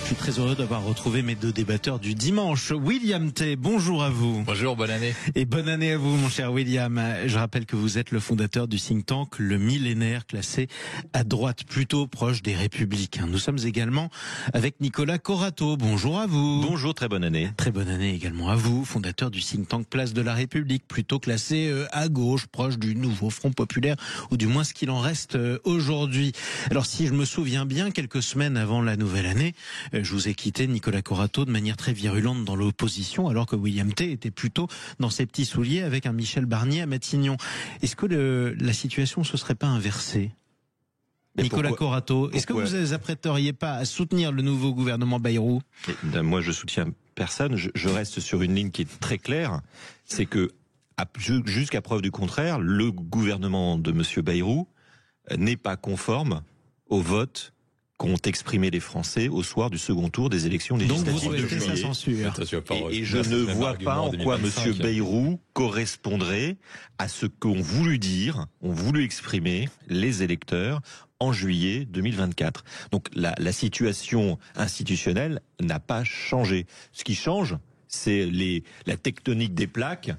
Je suis très heureux d'avoir retrouvé mes deux débatteurs du dimanche. William T, bonjour à vous. Bonjour, bonne année. Et bonne année à vous, mon cher William. Je rappelle que vous êtes le fondateur du think tank Le Millénaire, classé à droite, plutôt proche des Républicains. Nous sommes également avec Nicolas Corato. Bonjour à vous. Bonjour, très bonne année. Très bonne année également à vous, fondateur du think tank Place de la République, plutôt classé à gauche, proche du nouveau Front Populaire, ou du moins ce qu'il en reste aujourd'hui. Alors si je me souviens bien, quelques semaines avant la nouvelle année, je vous ai quitté, Nicolas Corato, de manière très virulente dans l'opposition, alors que William T était plutôt dans ses petits souliers avec un Michel Barnier à Matignon. Est-ce que la situation se serait pas inversée ? Nicolas Corato, est-ce que vous ne vous apprêteriez pas à soutenir le nouveau gouvernement Bayrou ? Moi, je soutiens personne. Je reste sur une ligne qui est très claire. C'est que, jusqu'à preuve du contraire, le gouvernement de M. Bayrou n'est pas conforme au vote qu'ont exprimé les Français au soir du second tour des élections législatives de juillet. Sa censure. Et je ne vois pas en quoi M. Bayrou correspondrait à ce qu'ont voulu dire, ont voulu exprimer les électeurs en juillet 2024. Donc la situation institutionnelle n'a pas changé. Ce qui change, c'est la tectonique des plaques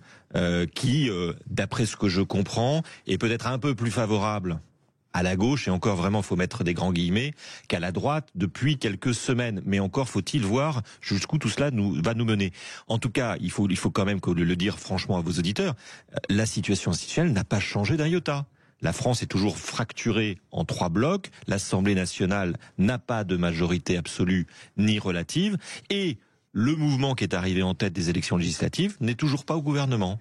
qui, d'après ce que je comprends, est peut-être un peu plus favorable à la gauche, et encore vraiment, faut mettre des grands guillemets, qu'à la droite depuis quelques semaines. Mais encore faut-il voir jusqu'où tout cela va nous mener. En tout cas, il faut quand même le dire franchement à vos auditeurs, la situation institutionnelle n'a pas changé d'un iota. La France est toujours fracturée en 3 blocs, l'Assemblée nationale n'a pas de majorité absolue ni relative, et le mouvement qui est arrivé en tête des élections législatives n'est toujours pas au gouvernement.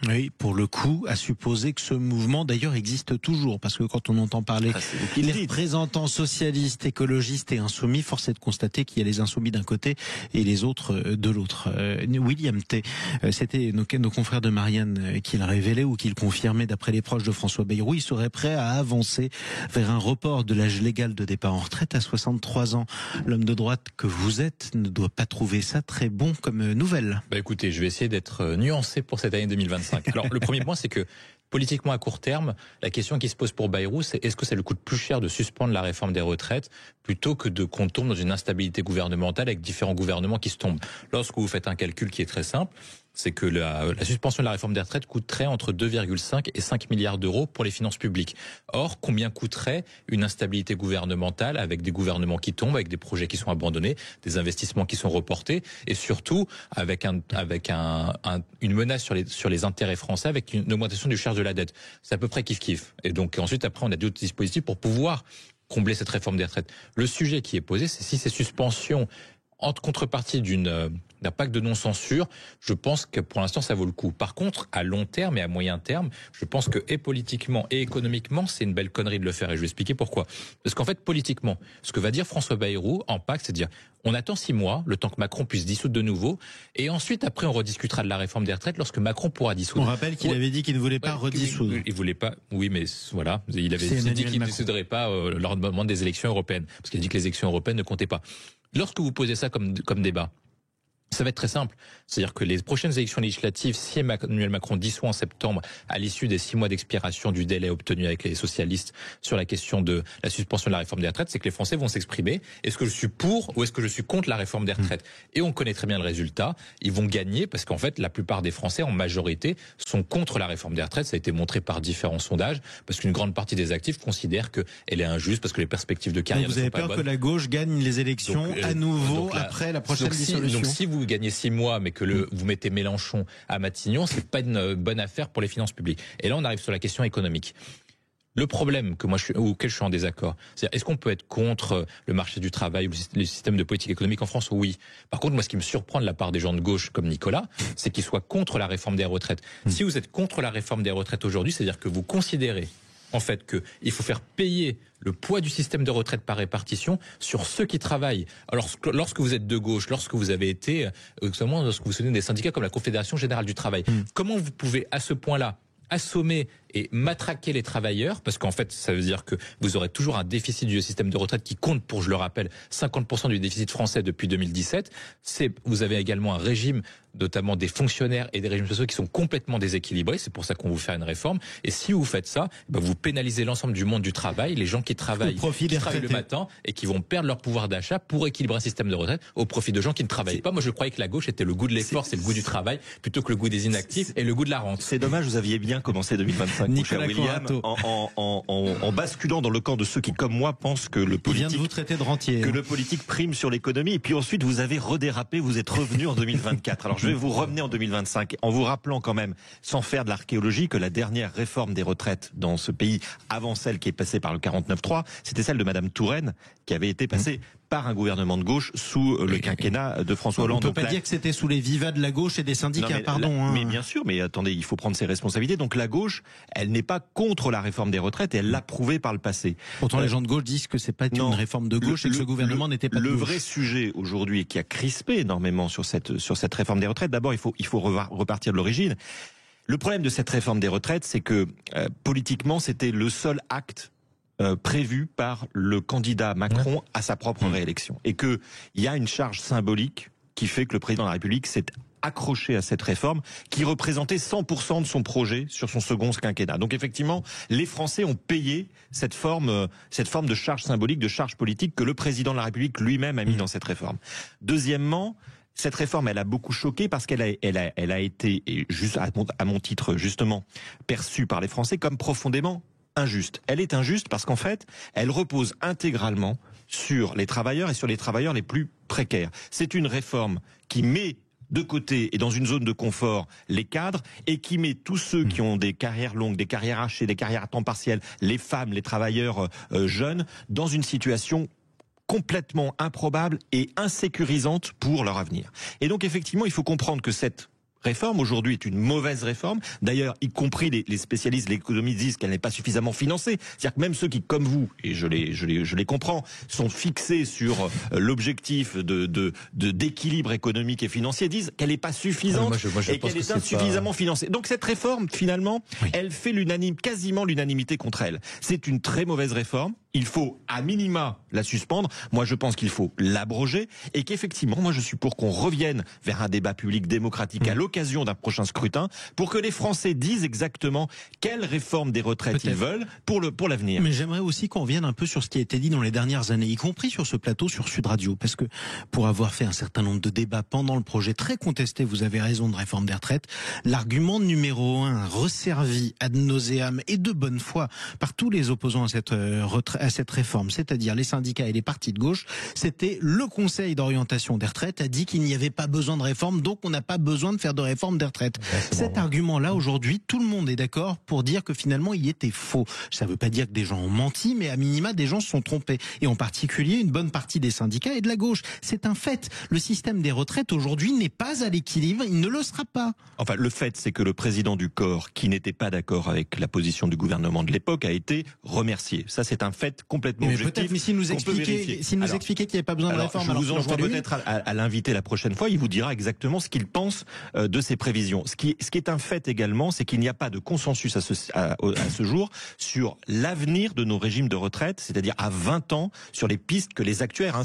Oui, pour le coup, à supposer que ce mouvement d'ailleurs existe toujours, parce que quand on entend parler les représentants socialistes, écologistes et insoumis, force est de constater qu'il y a les insoumis d'un côté et les autres de l'autre. William T, c'était nos confrères de Marianne qui le révélaient ou qui le confirmaient d'après les proches de François Bayrou. Il serait prêt à avancer vers un report de l'âge légal de départ en retraite à 63 ans. L'homme de droite que vous êtes ne doit pas trouver ça très bon comme nouvelle. Écoutez, je vais essayer d'être nuancé pour cette année 2025. Alors, le premier point, c'est que politiquement à court terme, la question qui se pose pour Bayrou, c'est est-ce que ça lui coûte plus cher de suspendre la réforme des retraites plutôt que qu'on tombe dans une instabilité gouvernementale avec différents gouvernements qui se tombent. Lorsque vous faites un calcul qui est très simple, c'est que la suspension de la réforme des retraites coûterait entre 2,5 et 5 milliards d'euros pour les finances publiques. Or, combien coûterait une instabilité gouvernementale avec des gouvernements qui tombent, avec des projets qui sont abandonnés, des investissements qui sont reportés, et surtout avec une menace sur les intérêts français, avec une augmentation du charge de la dette. C'est à peu près kiff-kiff. Et donc ensuite, après, on a d'autres dispositifs pour pouvoir combler cette réforme des retraites. Le sujet qui est posé, c'est si ces suspensions, en contrepartie d'un pacte de non-censure, je pense que pour l'instant ça vaut le coup. Par contre, à long terme et à moyen terme, je pense que et politiquement et économiquement, c'est une belle connerie de le faire, et je vais expliquer pourquoi. Parce qu'en fait, politiquement, ce que va dire François Bayrou en pacte, c'est de dire on attend 6 mois, le temps que Macron puisse dissoudre de nouveau, et ensuite après on rediscutera de la réforme des retraites lorsque Macron pourra dissoudre. On rappelle qu'il avait dit qu'il ne voulait pas redissoudre. Il voulait pas, oui, mais voilà, il avait dit qu'il ne dissoudrait pas lors du moment des élections européennes, parce qu'il a dit que les élections européennes ne comptaient pas. Lorsque vous posez ça comme débat, ça va être très simple. C'est-à-dire que les prochaines élections législatives, si Emmanuel Macron dissout en septembre, à l'issue des 6 mois d'expiration du délai obtenu avec les socialistes sur la question de la suspension de la réforme des retraites, c'est que les Français vont s'exprimer. Est-ce que je suis pour ou est-ce que je suis contre la réforme des retraites ? Et on connaît très bien le résultat. Ils vont gagner parce qu'en fait, la plupart des Français, en majorité, sont contre la réforme des retraites. Ça a été montré par différents sondages parce qu'une grande partie des actifs considèrent qu'elle est injuste parce que les perspectives de carrière ne sont pas bonnes. Vous avez peur que la gauche gagne les élections à nouveau après la prochaine dissolution ? Donc si vous gagnez 6 mois, mais que vous mettez Mélenchon à Matignon, c'est pas une bonne affaire pour les finances publiques. Et là, on arrive sur la question économique. Le problème auquel je suis en désaccord, c'est est-ce qu'on peut être contre le marché du travail ou le système de politique économique en France ? Oui. Par contre, moi, ce qui me surprend de la part des gens de gauche comme Nicolas, c'est qu'ils soient contre la réforme des retraites. Si vous êtes contre la réforme des retraites aujourd'hui, c'est-à-dire que vous considérez en fait qu'il faut faire payer le poids du système de retraite par répartition sur ceux qui travaillent. Alors, lorsque vous êtes de gauche, lorsque vous avez été, lorsque vous soutenez des syndicats comme la Confédération Générale du Travail, comment vous pouvez à ce point-là assommer et matraquer les travailleurs, parce qu'en fait, ça veut dire que vous aurez toujours un déficit du système de retraite qui compte pour, je le rappelle, 50% du déficit français depuis 2017. Vous avez également un régime, notamment des fonctionnaires et des régimes sociaux qui sont complètement déséquilibrés. C'est pour ça qu'on vous fait une réforme. Et si vous faites ça, vous pénalisez l'ensemble du monde du travail, les gens qui travaillent le matin et qui vont perdre leur pouvoir d'achat pour équilibrer un système de retraite au profit de gens qui ne travaillent pas. Moi, je croyais que la gauche était le goût de l'effort, c'est le goût du travail, plutôt que le goût des inactifs et le goût de la rente. C'est dommage, vous aviez bien commencé 2025, mon cher William, en basculant dans le camp de ceux qui, comme moi, pensent que le politique, il vient de vous traiter de rentier, que le politique prime sur l'économie. Et puis ensuite, vous avez redérapé, vous êtes revenu en 2024. Alors, je vais vous ramener en 2025 en vous rappelant quand même, sans faire de l'archéologie, que la dernière réforme des retraites dans ce pays, avant celle qui est passée par le 49.3, c'était celle de Madame Touraine, qui avait été passée par un gouvernement de gauche sous le quinquennat de François Hollande. On ne peut pas dire que c'était sous les vivas de la gauche et des syndicats, Mais bien sûr, mais attendez, il faut prendre ses responsabilités. Donc la gauche, elle n'est pas contre la réforme des retraites et elle l'a prouvé par le passé. Pourtant, les gens de gauche disent que c'est pas une réforme de gauche et que ce gouvernement n'était pas de gauche. Le vrai sujet aujourd'hui qui a crispé énormément sur cette réforme des retraites, d'abord, il faut repartir de l'origine. Le problème de cette réforme des retraites, c'est que politiquement, c'était le seul acte prévu par le candidat Macron à sa propre réélection. Et qu'il y a une charge symbolique qui fait que le président de la République s'est accroché à cette réforme qui représentait 100% de son projet sur son second quinquennat. Donc effectivement, les Français ont payé cette forme de charge symbolique, de charge politique que le président de la République lui-même a mis dans cette réforme. Deuxièmement, cette réforme, elle a beaucoup choqué parce qu'elle a été, et juste à mon titre justement, perçue par les Français comme profondément injuste. Elle est injuste parce qu'en fait, elle repose intégralement sur les travailleurs et sur les travailleurs les plus précaires. C'est une réforme qui met de côté et dans une zone de confort les cadres et qui met tous ceux qui ont des carrières longues, des carrières hachées, des carrières à temps partiel, les femmes, les travailleurs jeunes, dans une situation complètement improbable et insécurisante pour leur avenir. Et donc effectivement, il faut comprendre que cette réforme aujourd'hui est une mauvaise réforme. D'ailleurs, y compris les spécialistes de l'économie disent qu'elle n'est pas suffisamment financée. C'est-à-dire que même ceux qui, comme vous, et je les comprends, sont fixés sur l'objectif d'équilibre économique et financier, disent qu'elle n'est pas suffisante et qu'elle est insuffisamment financée. Donc cette réforme, finalement, elle fait quasiment l'unanimité contre elle. C'est une très mauvaise réforme. Il faut, à minima, la suspendre. Moi, je pense qu'il faut l'abroger et qu'effectivement, moi, je suis pour qu'on revienne vers un débat public démocratique à l'occasion d'un prochain scrutin pour que les Français disent exactement quelle réforme des retraites ils veulent pour l'avenir. Mais j'aimerais aussi qu'on revienne un peu sur ce qui a été dit dans les dernières années, y compris sur ce plateau sur Sud Radio, parce que pour avoir fait un certain nombre de débats pendant le projet très contesté, vous avez raison, de réforme des retraites, l'argument numéro 1 resservi ad nauseam et de bonne foi par tous les opposants à cette réforme, c'est-à-dire les syndicats et les partis de gauche, c'était le Conseil d'orientation des retraites a dit qu'il n'y avait pas besoin de réforme, donc on n'a pas besoin de faire de réforme des retraites. Cet argument-là, aujourd'hui, tout le monde est d'accord pour dire que finalement, il était faux. Ça ne veut pas dire que des gens ont menti, mais à minima, des gens se sont trompés. Et en particulier, une bonne partie des syndicats et de la gauche. C'est un fait. Le système des retraites, aujourd'hui, n'est pas à l'équilibre. Il ne le sera pas. Enfin, le fait, c'est que le président du corps, qui n'était pas d'accord avec la position du gouvernement de l'époque, a été remercié. Ça, c'est un fait complètement objectif. Mais s'il nous expliquait qu'il n'y avait pas besoin de réforme, je vous envoie peut-être à l'inviter la prochaine fois. Il vous dira exactement ce qu'il pense de ces prévisions. Ce qui est un fait également, c'est qu'il n'y a pas de consensus à ce jour sur l'avenir de nos régimes de retraite, c'est-à-dire à 20 ans, sur les pistes que les actuaires.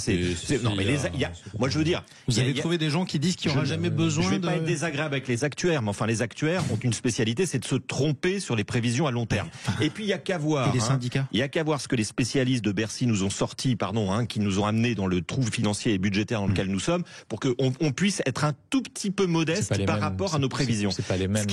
Moi, je veux dire, vous avez trouvé des gens qui disent qu'il n'y aura jamais besoin. Je ne vais pas être désagréable avec les actuaires, mais enfin, les actuaires ont une spécialité, c'est de se tromper sur les prévisions à long terme. Et puis, il y a qu'à voir. Et les syndicats. Il y a qu'à voir ce que les spécialistes de Bercy nous ont sorti, qui nous ont amenés dans le trou financier et budgétaire dans lequel nous sommes, pour qu'on puisse être un tout petit peu modeste par rapport à nos prévisions. C'est pas les mêmes, ce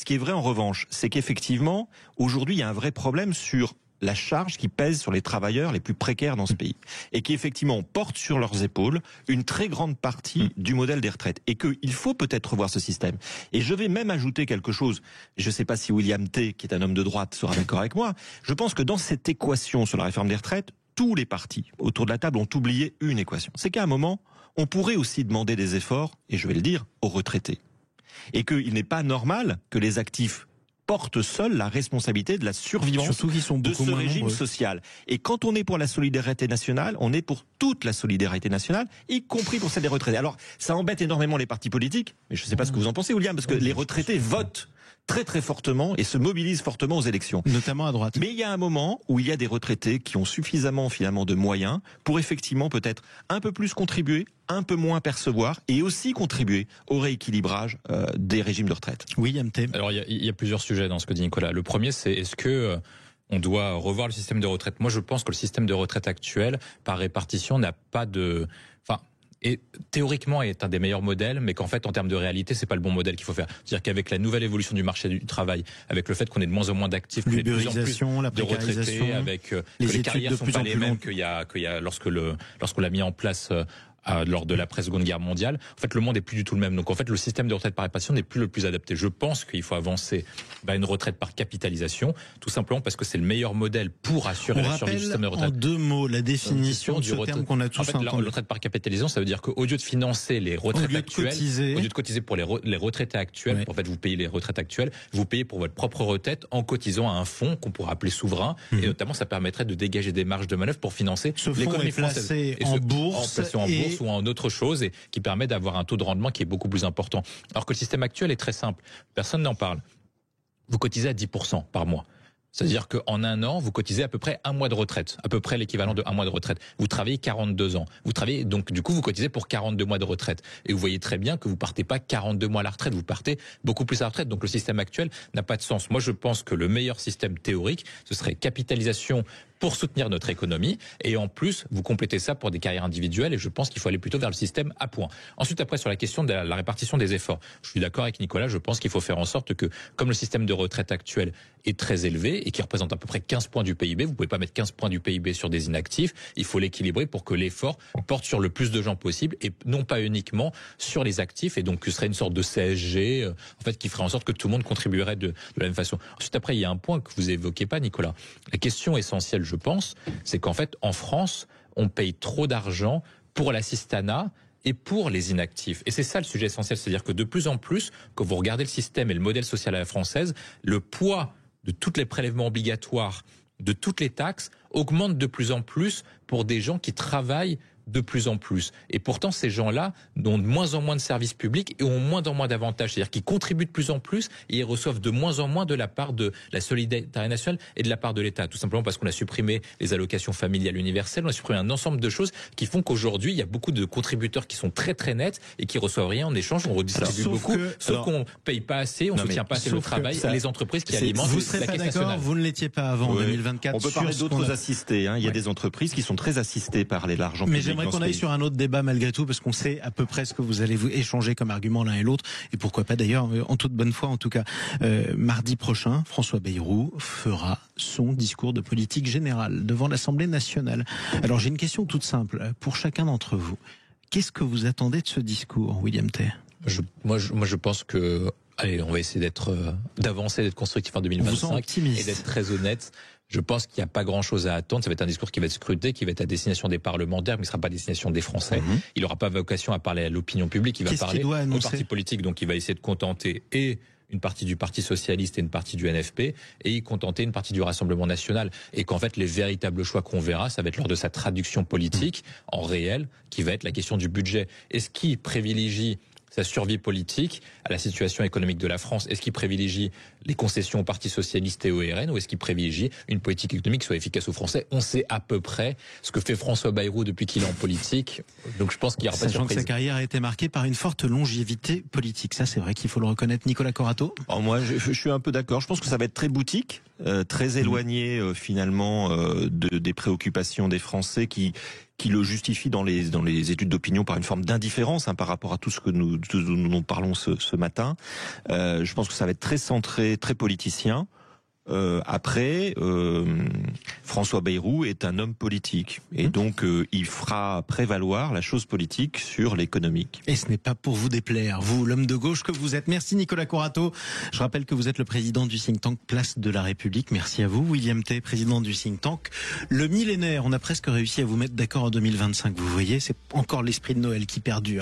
qui est vrai en revanche, c'est qu'effectivement, aujourd'hui, il y a un vrai problème sur la charge qui pèse sur les travailleurs les plus précaires dans ce pays. Et qui effectivement porte sur leurs épaules une très grande partie du modèle des retraites. Et qu'il faut peut-être revoir ce système. Et je vais même ajouter quelque chose. Je ne sais pas si William T, qui est un homme de droite, sera d'accord avec moi. Je pense que dans cette équation sur la réforme des retraites, tous les partis autour de la table ont oublié une équation. C'est qu'à un moment, on pourrait aussi demander des efforts, et je vais le dire, aux retraités. Et qu'il n'est pas normal que les actifs portent seuls la responsabilité de la survivance de ce régime social. Et quand on est pour la solidarité nationale, on est pour toute la solidarité nationale, y compris pour celle des retraités. Alors, ça embête énormément les partis politiques, mais je ne sais pas ce que vous en pensez, William, parce que les retraités votent très très fortement et se mobilisent fortement aux élections. Notamment à droite. Mais il y a un moment où il y a des retraités qui ont suffisamment finalement de moyens pour effectivement peut-être un peu plus contribuer, un peu moins percevoir et aussi contribuer au rééquilibrage des régimes de retraite. William T. Alors il y a plusieurs sujets dans ce que dit Nicolas. Le premier, c'est est-ce que on doit revoir le système de retraite. Moi, je pense que le système de retraite actuel, par répartition, n'a pas de... Et théoriquement est un des meilleurs modèles, mais qu'en fait en termes de réalité c'est pas le bon modèle qu'il faut faire. C'est-à-dire qu'avec la nouvelle évolution du marché du travail, avec le fait qu'on ait de moins en moins d'actifs, qu'il y ait de plus en plus la de retraités, avec que les carrières sont pas les mêmes qu'il y a lorsqu'on l'a mis en place lors de l'après-seconde guerre mondiale. En fait, le monde n'est plus du tout le même. Donc, en fait, le système de retraite par répartition n'est plus le plus adapté. Je pense qu'il faut avancer une retraite par capitalisation, tout simplement parce que c'est le meilleur modèle pour assurer la survie du système de retraite. En 2 mots, la définition de ce terme qu'on a tous entendu. La retraite par capitalisation, ça veut dire qu'au lieu de financer les retraites actuelles, au lieu de cotiser pour les retraités actuels, en fait, vous payez les retraites actuelles, vous payez pour votre propre retraite en cotisant à un fonds qu'on pourrait appeler souverain, et notamment, ça permettrait de dégager des marges de manœuvre pour financer l'économie française. Placé en bourse ou en autre chose, et qui permet d'avoir un taux de rendement qui est beaucoup plus important. Alors que le système actuel est très simple. Personne n'en parle. Vous cotisez à 10% par mois. C'est-à-dire qu'en un an, vous cotisez à peu près un mois de retraite, à peu près l'équivalent de un mois de retraite. Vous travaillez 42 ans. Vous travaillez, donc du coup, vous cotisez pour 42 mois de retraite. Et vous voyez très bien que vous partez pas 42 mois à la retraite, vous partez beaucoup plus à la retraite. Donc le système actuel n'a pas de sens. Moi, je pense que le meilleur système théorique, ce serait capitalisation pour soutenir notre économie, et en plus, vous complétez ça pour des carrières individuelles, et je pense qu'il faut aller plutôt vers le système à points. Ensuite, après, sur la question de la répartition des efforts, je suis d'accord avec Nicolas, je pense qu'il faut faire en sorte que, comme le système de retraite actuel est très élevé, et qui représente à peu près 15 points du PIB, vous pouvez pas mettre 15 points du PIB sur des inactifs, il faut l'équilibrer pour que l'effort porte sur le plus de gens possible, et non pas uniquement sur les actifs, et donc ce serait une sorte de CSG, en fait, qui ferait en sorte que tout le monde contribuerait de la même façon. Ensuite, après, il y a un point que vous évoquez pas, Nicolas. La question essentielle, je pense, c'est qu'en fait, en France, on paye trop d'argent pour l'assistanat et pour les inactifs. Et c'est ça le sujet essentiel, c'est-à-dire que de plus en plus, quand vous regardez le système et le modèle social à la française, le poids de tous les prélèvements obligatoires, de toutes les taxes, augmente de plus en plus pour des gens qui travaillent de plus en plus. Et pourtant, ces gens-là ont de moins en moins de services publics et ont moins en moins d'avantages. C'est-à-dire qu'ils contribuent de plus en plus et ils reçoivent de moins en moins de la part de la solidarité nationale et de la part de l'État. Tout simplement parce qu'on a supprimé les allocations familiales universelles, on a supprimé un ensemble de choses qui font qu'aujourd'hui, il y a beaucoup de contributeurs qui sont très très nets et qui reçoivent rien en échange. On redistribue beaucoup, sauf qu'on paye pas assez, on soutient pas assez le travail et les entreprises qui alimentent vous serez la pas caisse d'accord, nationale. vous ne l'étiez pas avant en 2024. On peut parler d'autres assistés. Il y a des entreprises qui sont très assistées par l'argent public. Mais j'aimerais qu'on aille sur un autre débat malgré tout, parce qu'on sait à peu près ce que vous allez vous échanger comme argument l'un et l'autre, et pourquoi pas d'ailleurs, en toute bonne foi en tout cas. Mardi prochain, François Bayrou fera son discours de politique générale devant l'Assemblée nationale. Alors j'ai une question toute simple pour chacun d'entre vous. Qu'est-ce que vous attendez de ce discours, William T? Moi, je pense que... Allez, on va essayer d'avancer, d'être constructif en 2025 et d'être très honnête. Je pense qu'il n'y a pas grand-chose à attendre. Ça va être un discours qui va être scruté, qui va être à destination des parlementaires, mais qui ne sera pas à destination des Français. Il n'aura pas vocation à parler à l'opinion publique. Il va parler aux partis politiques. Donc, il va essayer de contenter et une partie du Parti Socialiste et une partie du NFP, et y contenter une partie du Rassemblement National. Et qu'en fait, les véritables choix qu'on verra, ça va être lors de sa traduction politique, en réel, qui va être la question du budget. Est-ce qu'il privilégie sa survie politique à la situation économique de la France? Est-ce qu'il privilégie les concessions au Parti Socialiste et au RN, ou est-ce qu'il privilégie une politique économique qui soit efficace aux Français? On sait à peu près ce que fait François Bayrou depuis qu'il est en politique. Donc je pense qu'il n'y aura pas de surprise. Sachant que sa carrière a été marquée par une forte longévité politique. Ça, c'est vrai qu'il faut le reconnaître. Nicolas Corato? Moi, je suis un peu d'accord. Je pense que ça va être très boutique, très éloigné finalement des préoccupations des Français qui le justifie dans les études d'opinion par une forme d'indifférence par rapport à tout ce que nous parlons ce matin. Je pense que ça va être très centré, très politicien. Après, François Bayrou est un homme politique et donc il fera prévaloir la chose politique sur l'économique. Et ce n'est pas pour vous déplaire, vous, l'homme de gauche que vous êtes. Merci Nicolas Corato. Je rappelle que vous êtes le président du think tank Place de la République. Merci à vous, William T, président du think tank Le Millénaire. On a presque réussi à vous mettre d'accord en 2025. Vous voyez, c'est encore l'esprit de Noël qui perdure.